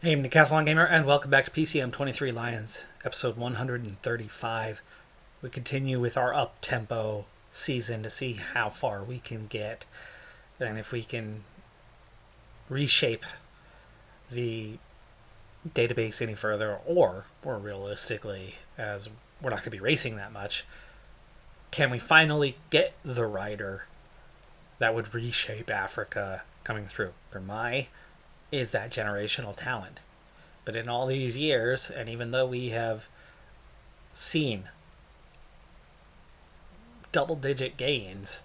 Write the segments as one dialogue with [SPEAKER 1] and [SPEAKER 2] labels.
[SPEAKER 1] Hey, I'm Decathlon Gamer, and welcome back to PCM23 Lions, episode 135. We continue with our up-tempo season to see how far we can get, and if we can reshape the database any further, or more realistically, as we're not going to be racing that much, can we finally get the rider that would reshape Africa coming through? Gurmai is that generational talent. But in all these years, and even though we have seen double-digit gains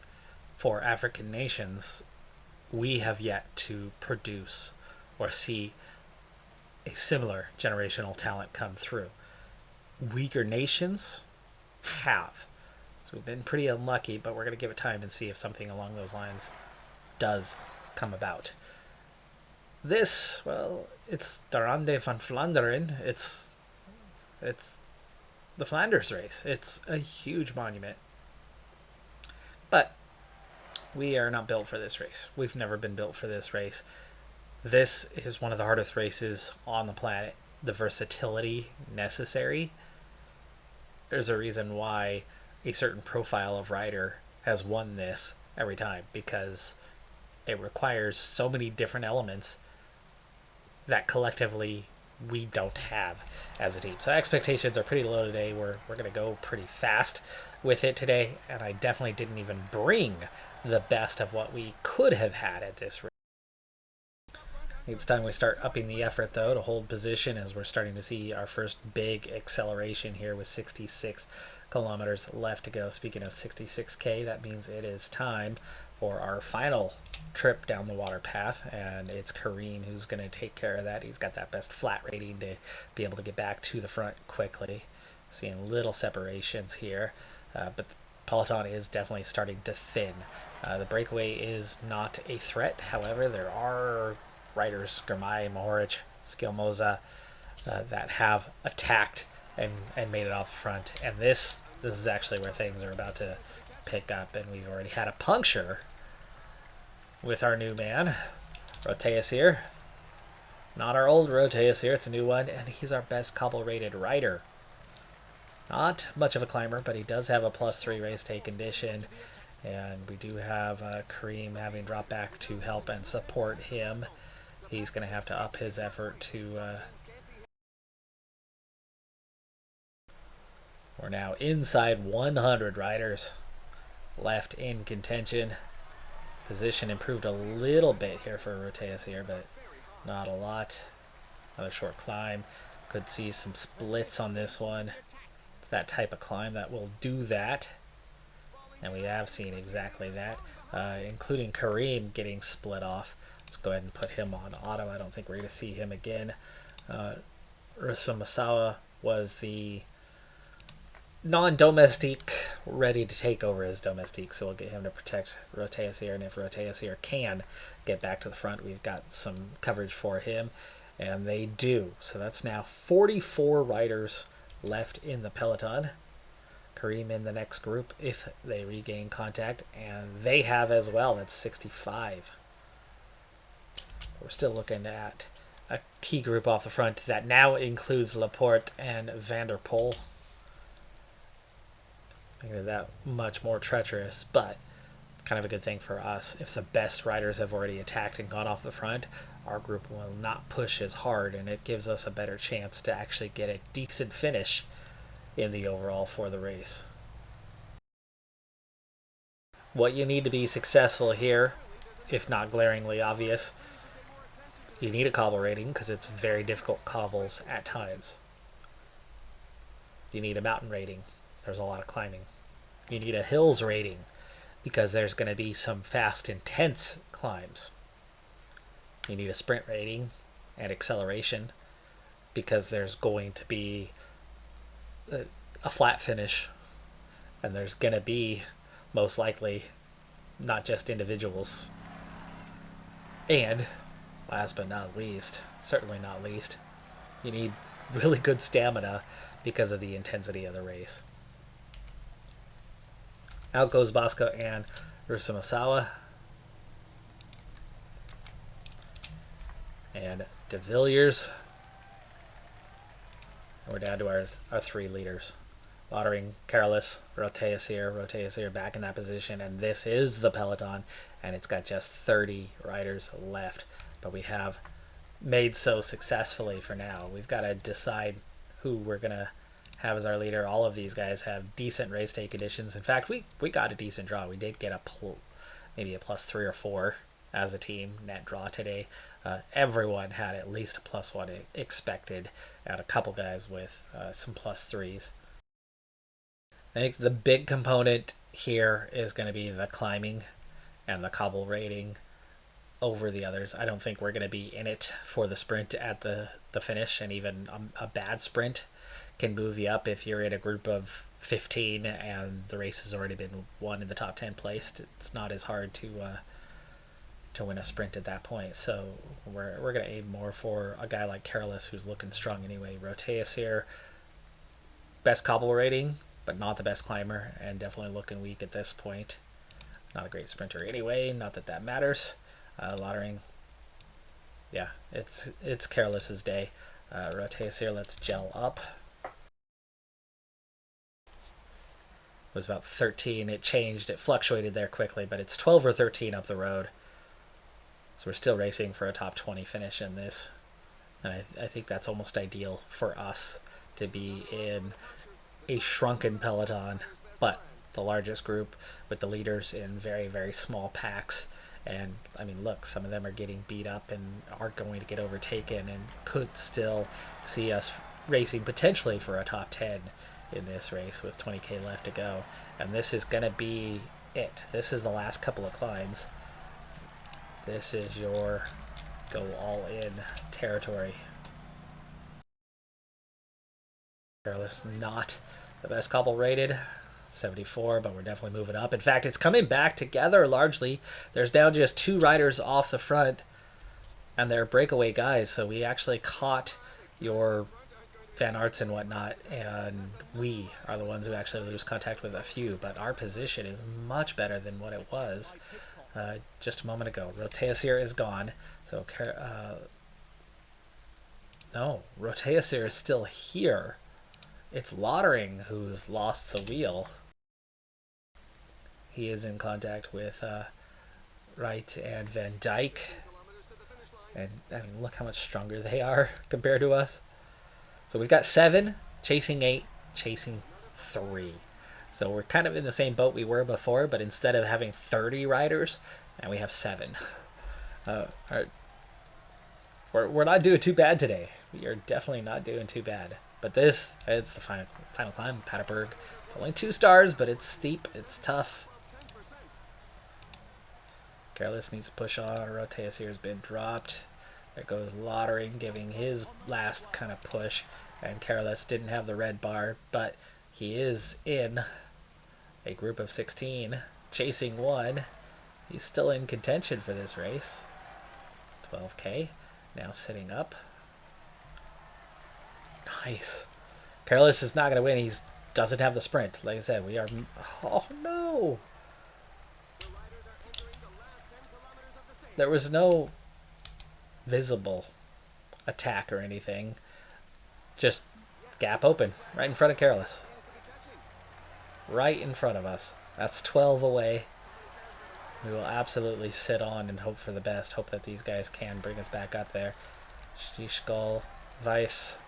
[SPEAKER 1] for African nations, we have yet to produce or see a similar generational talent come through. Weaker nations have. So we've been pretty unlucky, but we're going to give it time and see if something along those lines does come about. This, well, it's the Ronde van Vlaanderen. It's the Flanders race. It's a huge monument. But we are not built for this race. We've never been built for this race. This is one of the hardest races on the planet. The versatility necessary. There's a reason why a certain profile of rider has won this every time, because it requires so many different elements that collectively we don't have as a team. So expectations are pretty low today. We're going to go pretty fast with it today, and I definitely didn't even bring the best of what we could have had at this rate. It's time we start upping the effort, though, to hold position, as we're starting to see our first big acceleration here with 66 kilometers left to go. Speaking of 66K, that means it is time for our final trip down the water path, and it's Kareem who's going to take care of that. He's got that best flat rating to be able to get back to the front quickly. Seeing little separations here, but the peloton is definitely starting to thin. The breakaway is not a threat. However, there are riders, Gurmai, Mohoric, Skilmoza, that have attacked and made it off the front. And this is actually where things are about to pick up, and we've already had a puncture with our new man, Roteasir. Not our old Roteasir, it's a new one, and he's our best cobble-rated rider. Not much of a climber, but he does have a +3 race day condition, and we do have Kareem having dropped back to help and support him. He's going to have to up his effort to... We're now inside 100 riders left in contention. Position improved a little bit here for Roteas here, but not a lot. Another short climb. Could see some splits on this one. It's that type of climb that will do that. And we have seen exactly that, including Kareem getting split off. Let's go ahead and put him on auto. I don't think we're going to see him again. Ursa Masawa was the non-domestique, ready to take over as domestique, so we'll get him to protect Roteasir, and if Roteasir can get back to the front, we've got some coverage for him, and they do. So that's now 44 riders left in the peloton. Kareem in the next group if they regain contact, and they have as well. That's 65. We're still looking at a key group off the front that now includes Laporte and Van der Poel. That much more treacherous, but kind of a good thing for us. If the best riders have already attacked and gone off the front, our group will not push as hard, and it gives us a better chance to actually get a decent finish in the overall for the race. What you need to be successful here, if not glaringly obvious, you need a cobble rating, because it's very difficult cobbles at times. You need a mountain rating. There's a lot of climbing. You need a hills rating, because there's going to be some fast, intense climbs. You need a sprint rating and acceleration, because there's going to be a flat finish, and there's going to be, most likely, not just individuals. And, last but not least, certainly not least, you need really good stamina because of the intensity of the race. Out goes Bosco and Ursumasawa. And De Villiers We're down to our 3 leaders. Lottering, Careless, Roteasir back in that position, and this is the peloton, and it's got just 30 riders left. But we have made so successfully for now. We've got to decide who we're going to have as our leader. All of these guys have decent race day conditions. In fact, we got a decent draw. We did get maybe a +3 or 4 as a team net draw today. Everyone had at least a +1 expected, and a couple guys with some +3s. I think the big component here is going to be the climbing and the cobble rating over the others. I don't think we're going to be in it for the sprint at the finish, and even a bad sprint can move you up if you're in a group of 15 and the race has already been won in the top 10 placed. It's not as hard to win a sprint at that point. So we're going to aim more for a guy like Careless, who's looking strong anyway. Roteasir, best cobble rating, but not the best climber, and definitely looking weak at this point. Not a great sprinter anyway, not that that matters. Lottering, yeah, it's Careless's day. Roteasir, let's gel up. It was about 13. It changed, it fluctuated there quickly, but it's 12 or 13 up the road. So we're still racing for a top 20 finish in this. And I think that's almost ideal for us to be in a shrunken peloton, but the largest group with the leaders in very, very small packs. And I mean, look, some of them are getting beat up and are going to get overtaken and could still see us racing potentially for a top 10 in this race with 20k left to go. And this is going to be it. This is the last couple of climbs. This is your go all in territory. Careless, not the best cobble rated, 74, but we're definitely moving up. In fact, it's coming back together largely. There's now just 2 riders off the front, and they're breakaway guys, so we actually caught your Van Aerts and whatnot, and we are the ones who actually lose contact with a few, but our position is much better than what it was just a moment ago. Roteasir is gone, so no, Roteasir is still here. It's Lottering who's lost the wheel. He is in contact with Wright and Van Dyke. And I mean, look how much stronger they are compared to us. So we've got 7, chasing 8, chasing 3. So we're kind of in the same boat we were before, but instead of having 30 riders, now we have 7. We're not doing too bad today. We are definitely not doing too bad. But this, it's the final climb, Paterberg. It's only 2 stars, but it's steep, it's tough. Careless needs to push on. Roteasir has been dropped. There goes Lottering, giving his last kind of push. And Careless didn't have the red bar, but he is in a group of 16, chasing 1. He's still in contention for this race. 12k, now sitting up. Nice. Careless is not going to win. He doesn't have the sprint. Like I said, we are... Oh, no. There was no visible attack or anything. Just gap open right in front of Careless. Right in front of us. That's 12 away. We will absolutely sit on and hope for the best. Hope that these guys can bring us back up there. Stichkol, Weiss...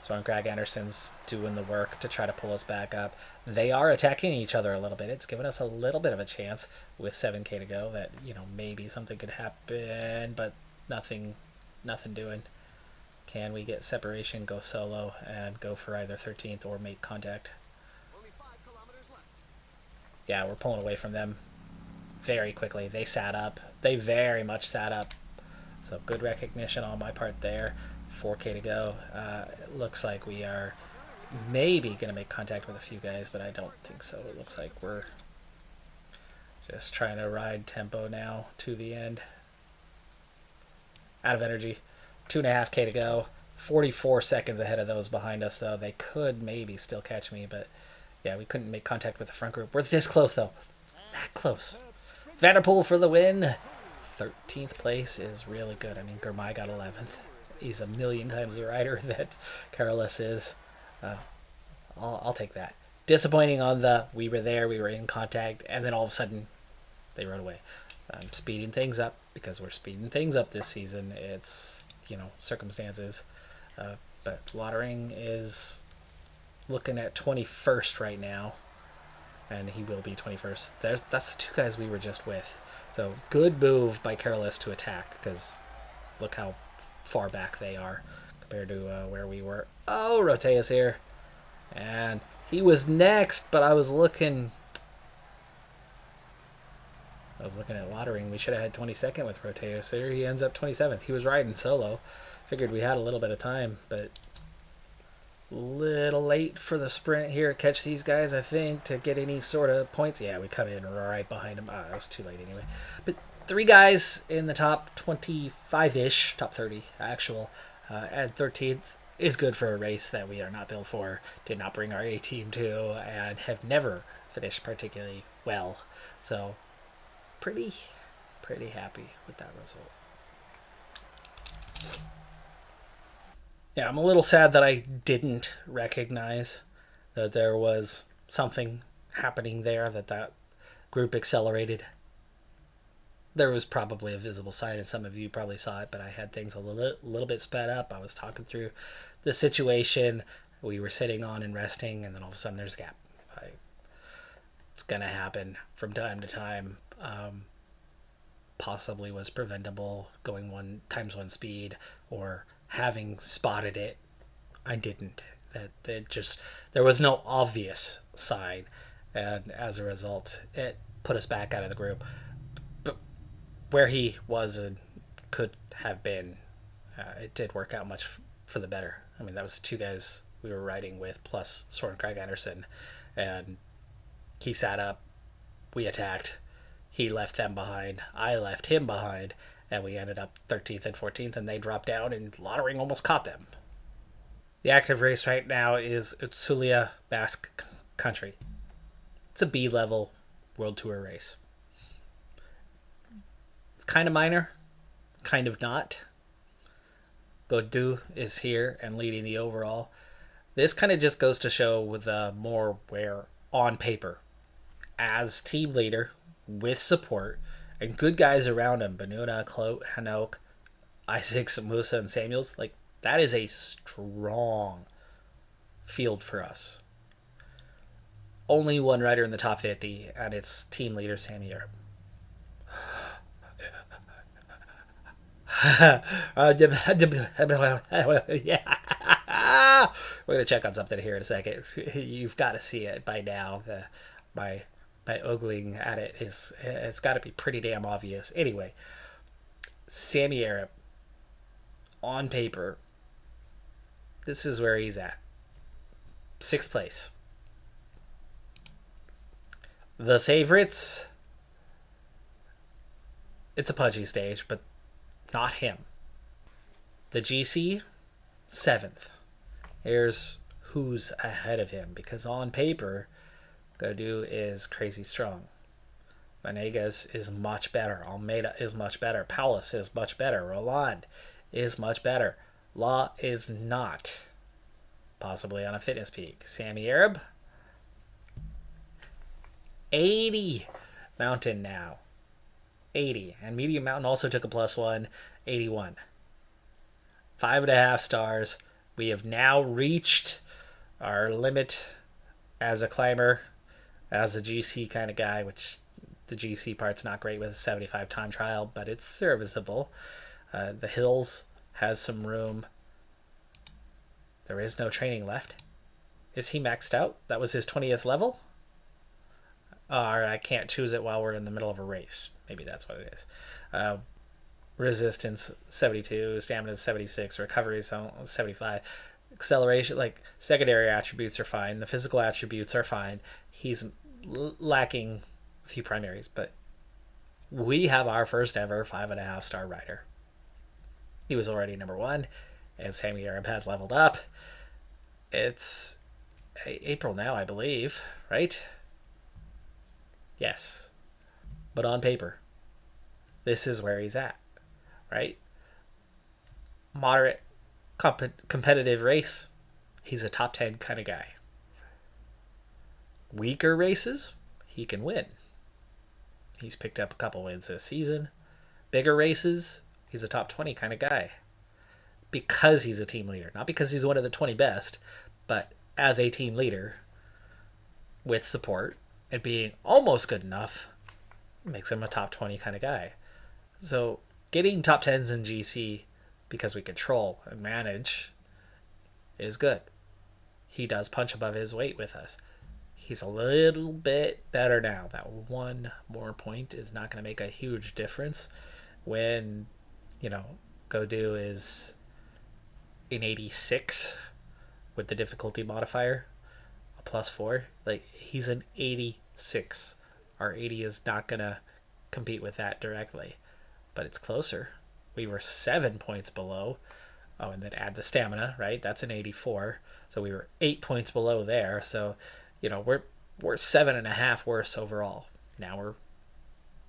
[SPEAKER 1] Stormcrag Anderson's doing the work to try to pull us back up. They are attacking each other a little bit. It's given us a little bit of a chance with 7k to go that, you know, maybe something could happen, but nothing doing. Can we get separation, go solo, and go for either 13th or make contact? Yeah, we're pulling away from them very quickly. They sat up. They very much sat up. So good recognition on my part there. 4k to go. It looks like we are maybe going to make contact with a few guys, but I don't think so. It looks like we're just trying to ride tempo now to the end. Out of energy. 2.5k to go. 44 seconds ahead of those behind us, though. They could maybe still catch me, but yeah, we couldn't make contact with the front group. We're this close, though. That close. Vanderpool for the win. 13th place is really good. I mean, Germay got 11th. He's a million times the rider that Careless is. I'll take that. Disappointing on the we were there, we were in contact, and then all of a sudden they rode away. Speeding things up because we're speeding things up this season. It's, circumstances. But Lottering is looking at 21st right now, and he will be 21st. That's the two guys we were just with. So good move by Careless to attack, because look how far back they are compared to where we were. Oh, Rotea's here. And he was next, but I was looking at Lottering. We should have had 22nd with Roteos here. He ends up 27th. He was riding solo. Figured we had a little bit of time, but a little late for the sprint here. Catch these guys, I think, to get any sort of points. Yeah, we come in right behind him. That was too late anyway. But 3 guys in the top 25-ish, top 30 actual, at 13th is good for a race that we are not built for, did not bring our A team to, and have never finished particularly well. So pretty happy with that result. Yeah, I'm a little sad that I didn't recognize that there was something happening there, that group accelerated. There was probably a visible sign, and some of you probably saw it, but I had things a little bit sped up. I was talking through the situation. We were sitting on and resting, and then all of a sudden there's a gap. It's going to happen from time to time. Possibly was preventable going 1 speed, or having spotted it, I didn't. There was no obvious sign, and as a result, it put us back out of the group. But where he was and could have been, it did work out much for the better. I mean, that was 2 guys we were riding with, plus Soren Craig Anderson, and he sat up, we attacked, he left them behind, I left him behind, and we ended up 13th and 14th, and they dropped down, and Lottering almost caught them. The active race right now is Utsulia Basque Country. It's a B-level World Tour race. Kind of minor, kind of not. Godu is here and leading the overall. This kind of just goes to show with more where on paper, as team leader, with support, and good guys around him, Benuna, Clote, Hanok, Isaacs, Musa, and Samuels, that is a strong field for us. Only one rider in the top 50, and it's team leader Sammy Aarab. Yeah. We're going to check on something here in a second. You've got to see it by now. My ogling at it it's got to be pretty damn obvious. Anyway, Sammy Aarab, on paper, this is where he's at. 6th place. The favorites, it's a pudgy stage, but not him. The GC, 7th. Here's who's ahead of him, because on paper, Godu is crazy strong. Vanegas is much better. Almeida is much better. Paulus is much better. Roland is much better. Law is not. Possibly on a fitness peak. Sammy Aarab, 80 mountain now. 80. And medium mountain also took a +1. 81. 5.5 stars. We have now reached our limit as a climber, as a GC kind of guy, which the GC part's not great with a 75 time trial, but it's serviceable. The Hills has some room. There is no training left. Is he maxed out? That was his 20th level? Or I can't choose it while we're in the middle of a race. Maybe that's what it is. Resistance 72, stamina 76, recovery 75. Acceleration, secondary attributes are fine. The physical attributes are fine. He's lacking a few primaries, but we have our first ever 5.5 star rider. He was already number 1, and Sammy Aarab has leveled up. It's April now, I believe, right? Yes. But on paper, this is where he's at, right? Moderate competitive race. He's a top 10 kind of guy. Weaker races, he can win. He's picked up a couple wins this season. Bigger races, he's a top 20 kind of guy. Because he's a team leader. Not because he's one of the 20 best, but as a team leader with support and being almost good enough makes him a top 20 kind of guy. So getting top 10s in GC because we control and manage is good. He does punch above his weight with us. He's a little bit better now. That one more point is not going to make a huge difference when, Godou is in 86 with the difficulty modifier, a +4. Like, he's an 86. Our 80 is not going to compete with that directly, but it's closer. We were 7 points below. Oh, and then add the stamina, right? That's an 84. So we were 8 points below there. So, we're 7.5 worse overall. Now we're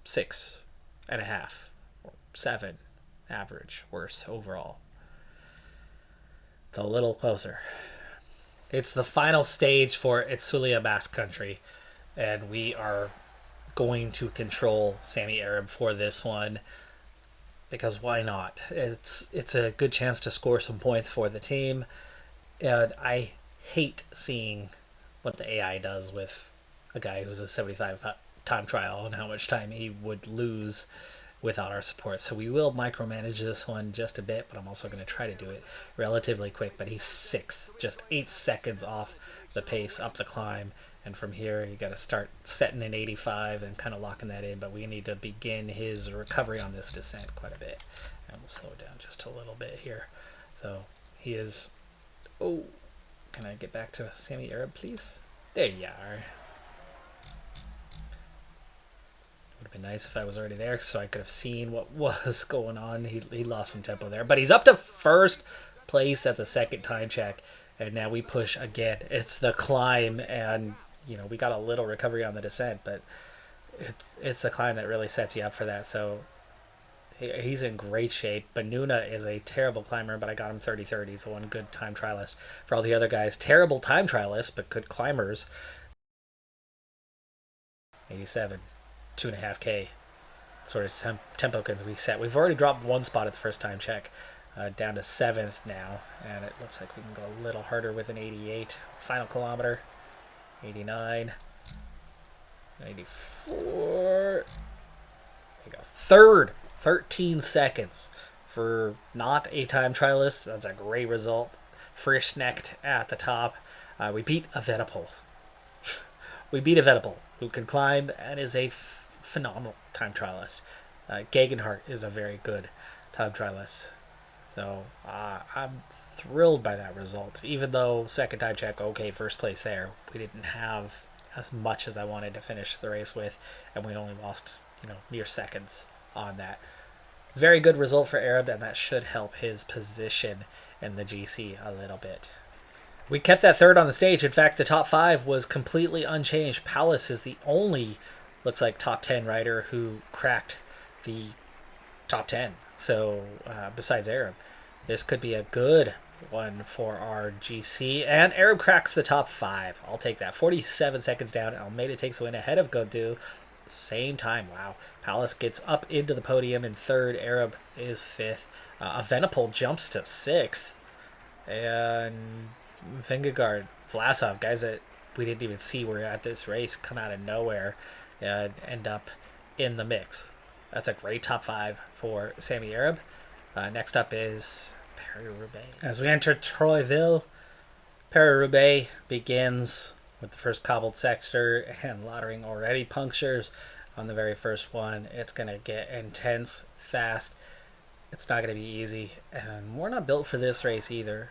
[SPEAKER 1] 6.5 or 7 average worse overall. It's a little closer. It's the final stage for Itzulia Basque Country, and we are going to control Sammy Aarab for this one because why not? It's a good chance to score some points for the team, and I hate seeing what the AI does with a guy who's a 75 time trial and how much time he would lose without our support. So we will micromanage this one just a bit, but I'm also going to try to do it relatively quick. But he's 6th, just 8 seconds off the pace up the climb. And from here, you got to start setting in 85 and kind of locking that in. But we need to begin his recovery on this descent quite a bit. And we'll slow down just a little bit here. So he is... Oh, can I get back to Sammy Aarab, please? There you are. Would have been nice if I was already there so I could have seen what was going on. He lost some tempo there. But he's up to first place at the second time check. And now we push again. It's the climb. And, we got a little recovery on the descent. But it's the climb that really sets you up for that. So he's in great shape. Benuna is a terrible climber, but I got him 30-30. He's the one good time trialist. For all the other guys, terrible time trialists, but good climbers. 87. 2.5K sort of tempo can be set. We've already dropped one spot at the first time check, down to 7th now, and it looks like we can go a little harder with an 88. Final kilometer, 89, 94. There you go. Third, 13 seconds for not a time trialist. That's a great result. Frisch-necked at the top. We beat a Venipol. Who can climb and is a phenomenal time trialist. Gegenhardt is a very good time trialist. So I'm thrilled by that result. Even though second time check, okay, first place there. We didn't have as much as I wanted to finish the race with, and we only lost, mere seconds on that. Very good result for Aarab, and that should help his position in the GC a little bit. We kept that third on the stage. In fact, the top 5 was completely unchanged. Palace is the only, looks like, top 10 rider who cracked the top 10. So, besides Aarab, this could be a good one for our GC. And Aarab cracks the top 5. I'll take that. 47 seconds down. Almeida takes a win ahead of Godou. Same time. Wow. Palace gets up into the podium in 3rd. Aarab is 5th. Venipol jumps to 6th. And Vingegaard, Vlasov, guys that we didn't even see were at this race, come out of nowhere and end up in the mix. That's a great top 5 for Sammy Aarab. Next up is Paris-Roubaix. As we enter Troyville, Paris-Roubaix begins with the first cobbled sector, and Lottering already punctures on the very first one. It's going to get intense, fast. It's not going to be easy, and we're not built for this race either.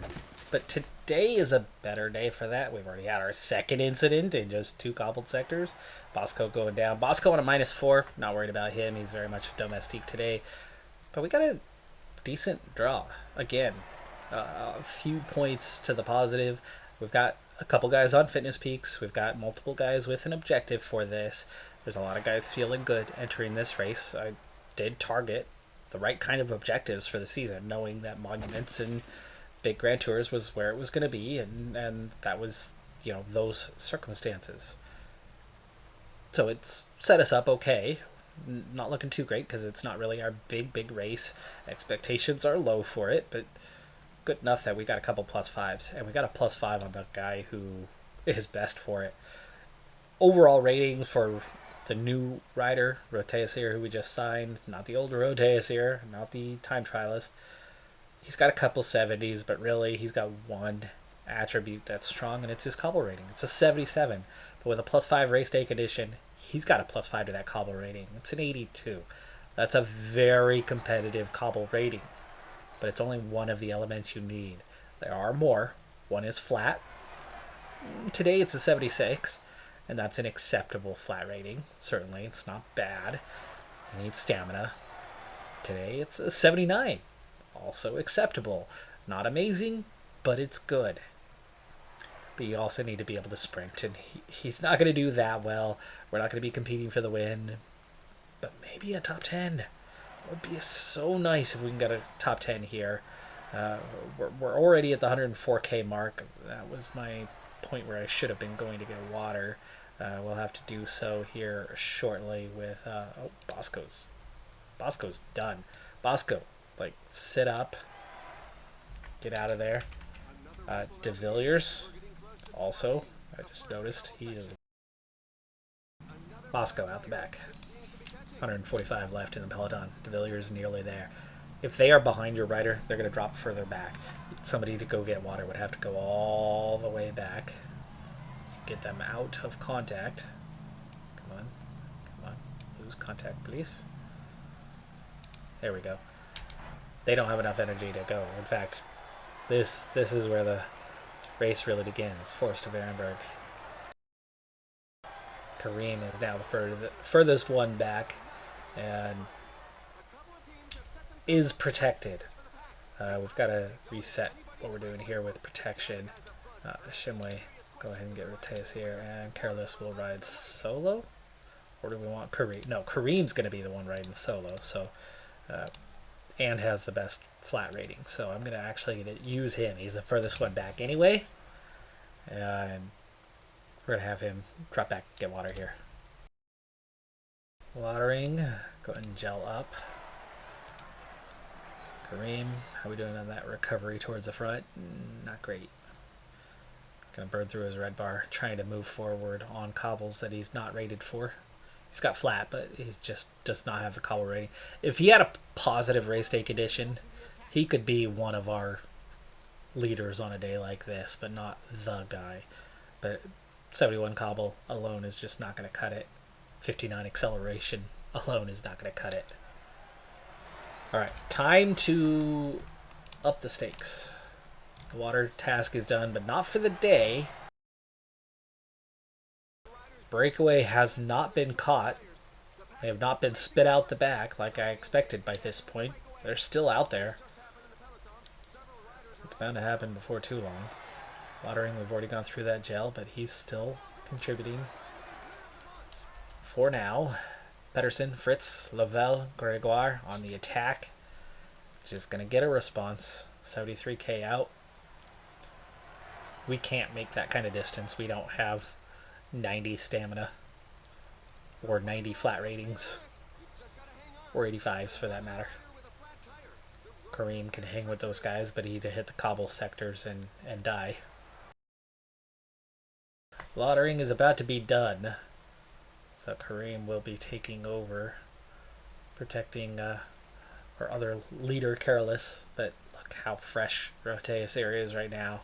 [SPEAKER 1] But today is a better day for that. We've already had our second incident in just 2 cobbled sectors. Bosco going down. Bosco on a -4. Not worried about him. He's very much a domestique today. But we got a decent draw. Again, a few points to the positive. We've got a couple guys on fitness peaks. We've got multiple guys with an objective for this. There's a lot of guys feeling good entering this race. I did target the right kind of objectives for the season, knowing that monuments and big Grand Tours was where it was going to be, and that was, you know, those circumstances. So it's set us up okay. Not looking too great because it's not really our big race. Expectations are low for it, but good enough that we got a couple +5s, and we got a +5 on the guy who is best for it. Overall rating for the new rider, Roteasir, who we just signed, not the older Roteasir, not the time trialist. He's got a couple 70s, but really he's got one attribute that's strong, and it's his cobble rating. It's a 77. But with a +5 race day condition, he's got a +5 to that cobble rating. It's an 82. That's a very competitive cobble rating, but it's only one of the elements you need. There are more. One is flat. Today it's a 76, and that's an acceptable flat rating. Certainly, it's not bad. You need stamina. Today it's a 79. Also acceptable. Not amazing, but it's good. But you also need to be able to sprint, and he's not going to do that well. We're not going to be competing for the win, but maybe a top 10. It would be so nice if we can get a top 10 here. We're already at the 104k mark. That was my point where I should have been going to get water. We'll have to do so here shortly with... Bosco's done. Bosco, like, sit up. Get out of there. De Villiers, also, I just noticed, he is... Bosco out the back. 145 left in the peloton. De Villiers nearly there. If they are behind your rider, they're going to drop further back. Somebody to go get water would have to go all the way back. Get them out of contact. Come on. Come on. Lose contact, please. There we go. They don't have enough energy to go. In fact, this is where the race really begins. Forest of Ehrenberg. Kareem is now the furthest one back and is protected. We've got to reset what we're doing here with protection. Shimway, go ahead and get Roteas here, and Careless will ride solo. Or do we want Kareem? No, Kareem's going to be the one riding solo. So, and has the best flat rating. So I'm going to actually use him. He's the furthest one back anyway. And we're going to have him drop back and get water here. Watering. Go ahead and gel up. Kareem, how are we doing on that recovery towards the front? Not great. He's going to burn through his red bar, trying to move forward on cobbles that he's not rated for. He's got flat, but he just does not have the cobble rating. If he had a positive race day condition, he could be one of our leaders on a day like this, but not the guy. But 71 cobble alone is just not going to cut it. 59 acceleration alone is not going to cut it. Alright, time to up the stakes. The water task is done, but not for the day. Breakaway has not been caught. They have not been spit out the back like I expected by this point. They're still out there. It's bound to happen before too long. Watering, we've already gone through that gel, but he's still contributing. For now, Pedersen, Fritz, Lavelle, Gregoire on the attack. Just going to get a response. 73k out. We can't make that kind of distance. We don't have 90 stamina. Or 90 flat ratings. Or 85s for that matter. Kareem can hang with those guys, but he'd hit the cobble sectors and die. Lottering is about to be done. So Kareem will be taking over, protecting our other leader, Careless. But look how fresh Roteas area is right now.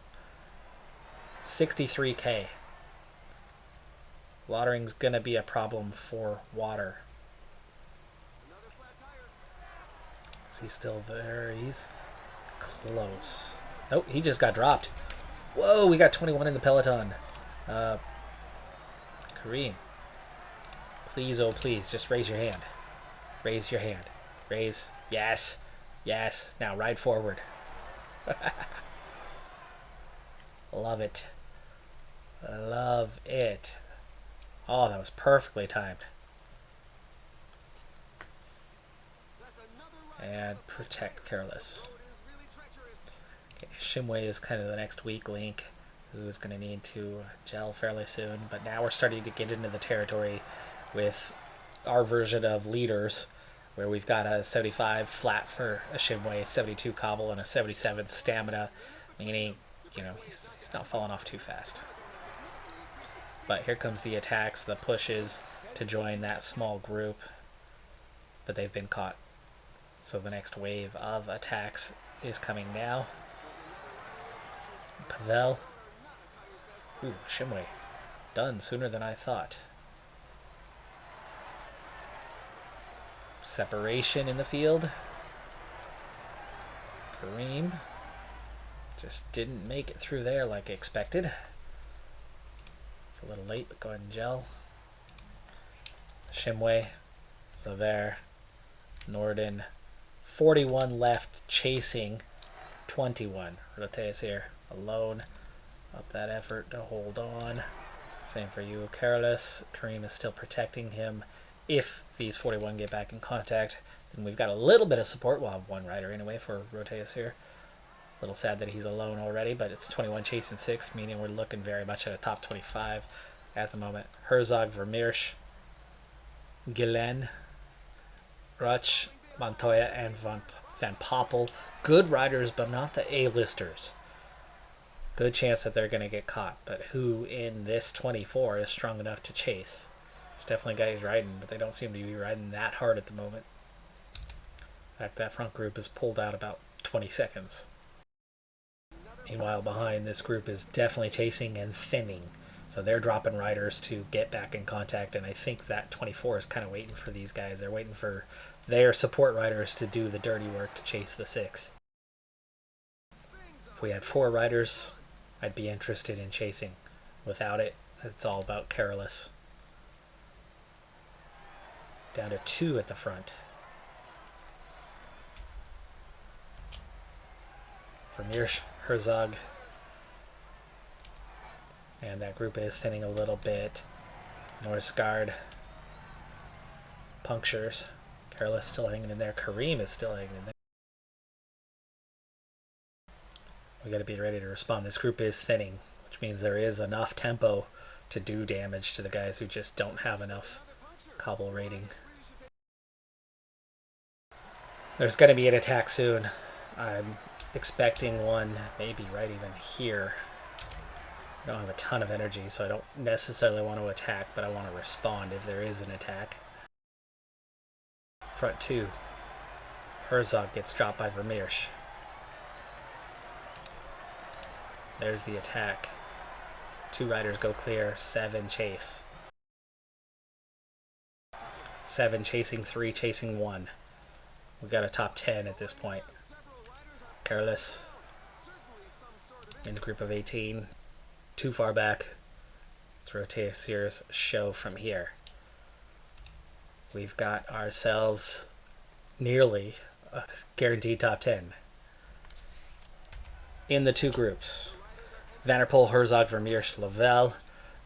[SPEAKER 1] 63k. Lottering's going to be a problem for water. Is he still there? He's close. Nope, he just got dropped. Whoa, we got 21 in the peloton. Kareem. Please, oh please, just raise your hand. Raise your hand. Raise. Yes. Yes. Now ride forward. Love it. Love it. Oh, that was perfectly timed. And protect Careless. Okay, Shimway is kind of the next weak link who's going to need to gel fairly soon. But now we're starting to get into the territory with our version of leaders, where we've got a 75 flat for a Shimway, 72 cobble, and a 77 stamina, meaning, you know, he's not falling off too fast. But here comes the attacks, the pushes to join that small group, but they've been caught. So the next wave of attacks is coming now. Pavel. Ooh, Shimway. Done sooner than I thought. Separation in the field. Kareem just didn't make it through there like expected. It's a little late, but go ahead and gel. Shimway, Saver, Norden, 41 left, chasing 21. Roteus here, alone. Up that effort to hold on. Same for you, Careless. Kareem is still protecting him. If these 41 get back in contact, then we've got a little bit of support. We'll have one rider anyway for Roteus here. A little sad that he's alone already, but it's 21 chasing 6, meaning we're looking very much at a top 25 at the moment. Herzog, Vermeersch, Gillen, Rutsch, Montoya, and Van Poppel. Good riders, but not the A-listers. Good chance that they're going to get caught, but who in this 24 is strong enough to chase? There's definitely guys riding, but they don't seem to be riding that hard at the moment. In fact, that front group is pulled out about 20 seconds. Meanwhile, behind, this group is definitely chasing and thinning. So they're dropping riders to get back in contact, and I think that 24 is kind of waiting for these guys. They're waiting for their support riders to do the dirty work to chase the 6. If we had 4 riders, I'd be interested in chasing. Without it, it's all about Careless. Down to 2 at the front. Vermeersch, Herzog. And that group is thinning a little bit. Norsgaard. Punctures. Careless still hanging in there. Kareem is still hanging in there. We got to be ready to respond. This group is thinning, which means there is enough tempo to do damage to the guys who just don't have enough cobble rating. There's going to be an attack soon. I'm expecting one, maybe right even here. I don't have a ton of energy, so I don't necessarily want to attack, but I want to respond if there is an attack. Front 2. Herzog gets dropped by Vermeersch. There's the attack. 2 riders go clear, 7 chase. 7 chasing 3, chasing 1. We've got a top 10 at this point. Careless. In the group of 18. Too far back. Let's rotate Sears show from here. We've got ourselves nearly a guaranteed top 10. In the 2 groups. Van der Poel, Herzog, Vermeersch, Lavelle.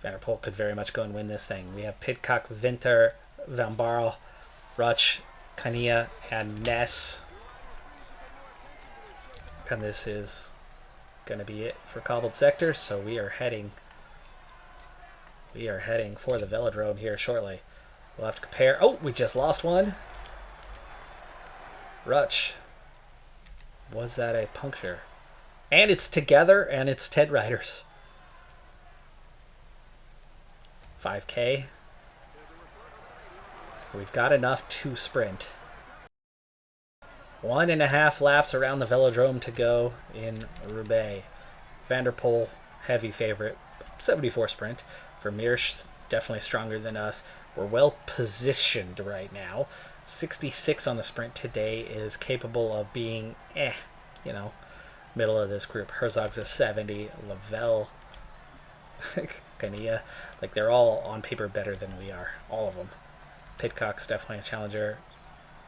[SPEAKER 1] Van der Poel could very much go and win this thing. We have Pidcock, Winter, Van Barl, Rutsch, Kania, and Ness. And this is going to be it for Cobbled Sector, so we are heading for the Velodrome here shortly. We'll have to compare. Oh, we just lost one. Rutsch. Was that a puncture? And it's together, and it's 10 riders. 5K. We've got enough to sprint. 1.5 laps around the Velodrome to go in Roubaix. Van der Poel, heavy favorite. 74 sprint. Vermeersch, definitely stronger than us. We're well positioned right now. 66 on the sprint today is capable of being, middle of this group. Herzog's a 70. Lavelle, Kania, like they're all on paper better than we are. All of them. Pidcock's definitely a challenger.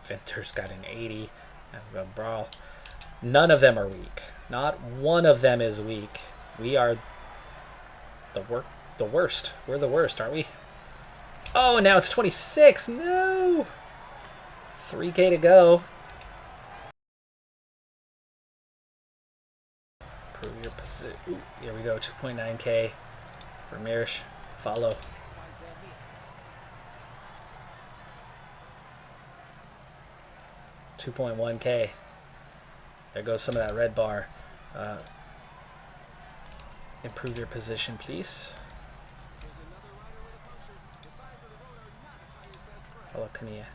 [SPEAKER 1] Vinter's got an 80. And Brawl. None of them are weak. Not one of them is weak. We are the worst. We're the worst, aren't we? Oh, and now it's 26. No! 3K to go. Ooh, here we go, 2.9k for Mirsch. Follow. $2.1k. There goes some of that red bar. Improve your position, please. Follow Kania.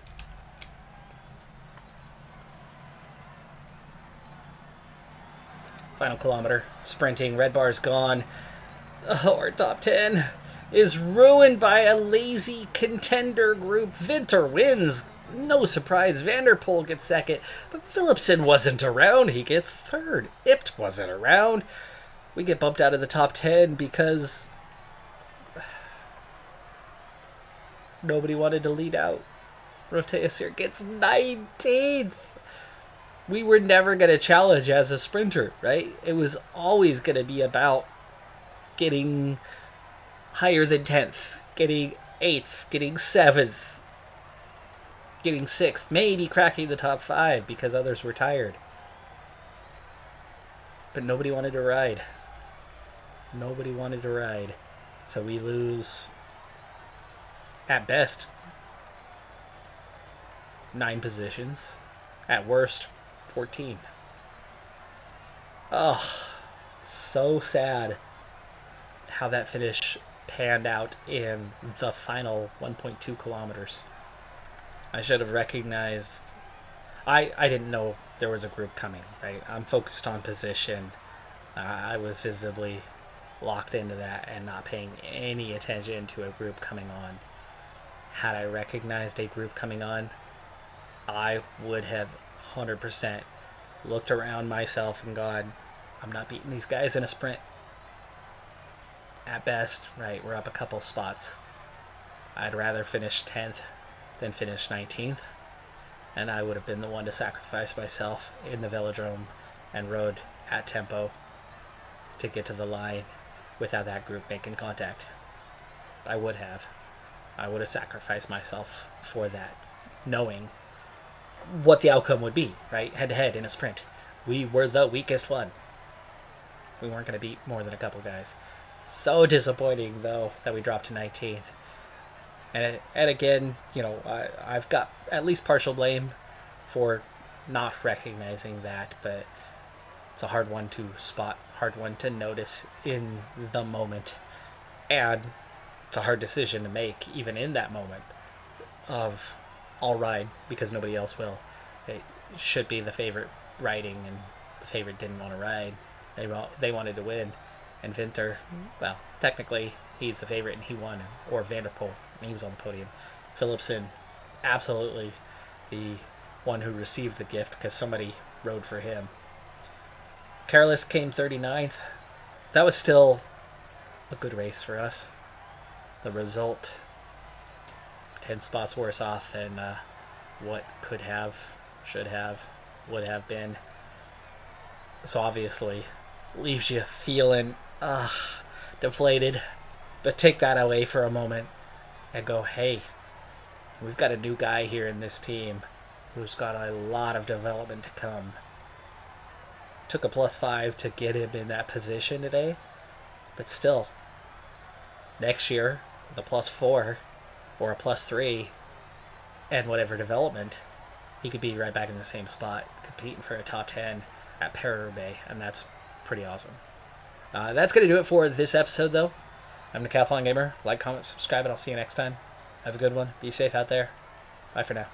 [SPEAKER 1] Final kilometer. Sprinting. Red bar's gone. Oh, our top 10 is ruined by a lazy contender group. Winter wins. No surprise. Van der Poel gets second. But Philipsen wasn't around. He gets third. Ipt wasn't around. We get bumped out of the top 10 because nobody wanted to lead out. Roteasir gets 19th. We were never going to challenge as a sprinter, right? It was always going to be about getting higher than 10th, getting 8th, getting 7th, getting 6th, maybe cracking the top 5 because others were tired. But nobody wanted to ride. Nobody wanted to ride. So we lose, at best, 9 positions. At worst, 14. Oh, so sad how that finish panned out in the final 1.2 kilometers. I should have recognized... I didn't know there was a group coming, right? I'm focused on position. I was visibly locked into that and not paying any attention to a group coming on. Had I recognized a group coming on, I would have 100% looked around myself and gone, I'm not beating these guys in a sprint. At best, right, we're up a couple spots. I'd rather finish 10th than finish 19th. And I would have been the one to sacrifice myself in the velodrome and rode at tempo to get to the line without that group making contact. I would have. I would have sacrificed myself for that, knowing what the outcome would be, right? Head to head in a sprint. We were the weakest one. We weren't going to beat more than a couple guys. So disappointing, though, that we dropped to 19th. And again, you know, I've got at least partial blame for not recognizing that, but it's a hard one to spot, hard one to notice in the moment. And it's a hard decision to make, even in that moment, of I'll ride because nobody else will. It should be the favorite riding, and the favorite didn't want to ride. They wanted to win. And Winter, well, technically he's the favorite and he won, or Van der Poel, and he was on the podium. Philipsen, absolutely the one who received the gift because somebody rode for him. Careless came 39th. That was still a good race for us. The result, 10 spots worse off than what could have, should have, would have been. So obviously leaves you feeling deflated. But take that away for a moment and go, hey, we've got a new guy here in this team who's got a lot of development to come. Took a +5 to get him in that position today, but still, next year, the +4 or a +3 and whatever development, he could be right back in the same spot, competing for a top 10 at Paris-Roubaix, and that's pretty awesome. That's going to do it for this episode, though. I'm Decathlon Gamer. Like, comment, subscribe, and I'll see you next time. Have a good one. Be safe out there. Bye for now.